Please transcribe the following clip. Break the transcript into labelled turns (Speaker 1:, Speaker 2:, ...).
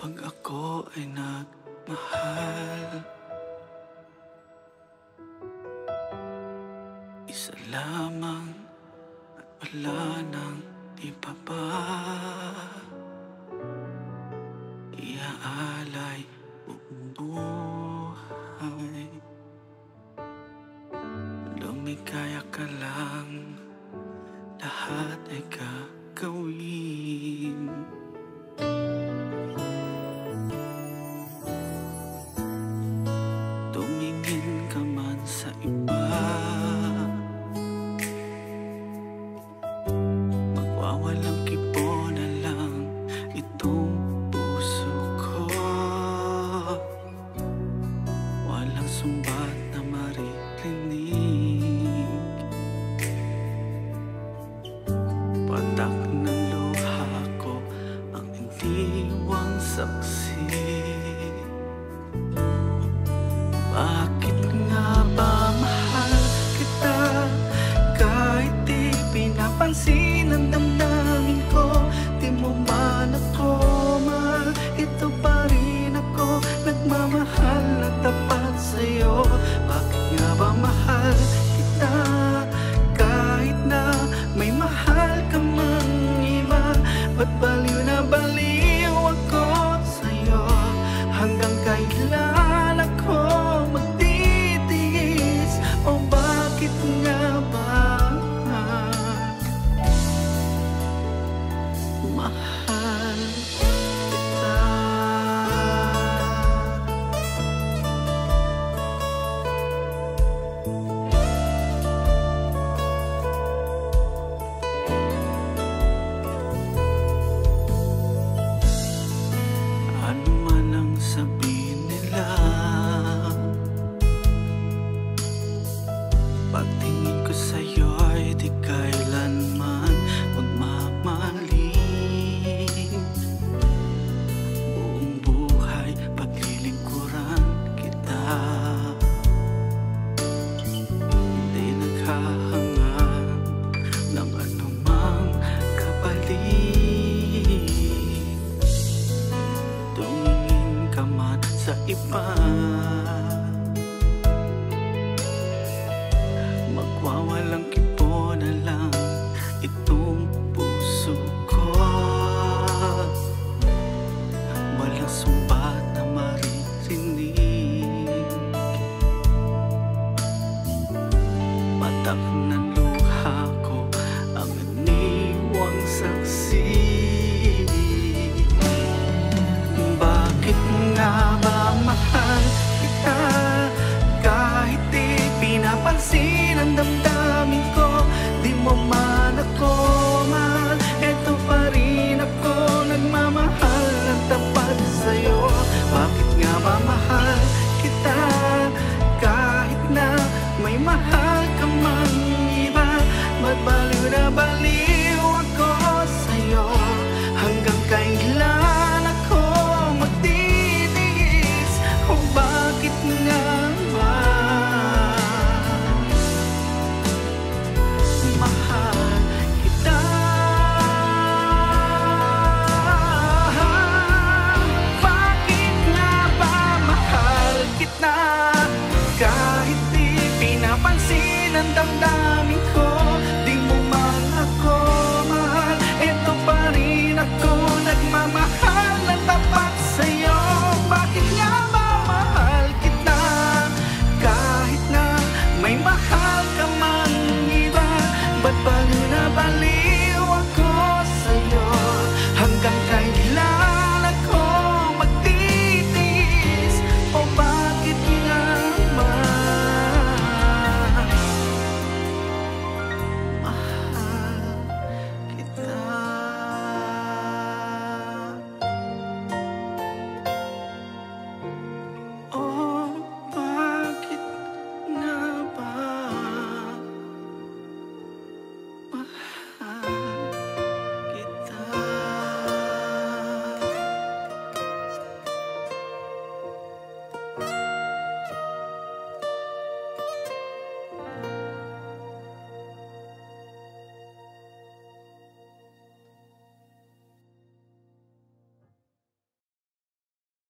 Speaker 1: Kapag ako ay nagmahal, isa lamang at wala nang iba pa. Iaalay buong buhay, lumigaya ka lang, lahat ay gagawin. Tumingin ka man sa iba, magwawalang kibo na lang itong puso ko. Walang sumbat na maririnig, patak ng luha ko ang iniwang saksi. Bakit nga ba mahal kita kahit di pinapansin ang damdamin ko? Di mo man ako mahal, ito pa rin ako, nagmamahal na tapat sa'yo. Bakit nga ba mahal kita kahit na may mahal ka mang iba? Ba't baliw na baliw ako sa'yo? Hanggang kailan ako magtitiis? O bakit nga ba mahal kita? Ano man ang sabihin nila, pagtingin ko sa'yo ay di kailanman magmamaling. Buong buhay paglilingkuran kita, hindi naghahangad ng anumang kapalit. Tumingin ka man sa iba,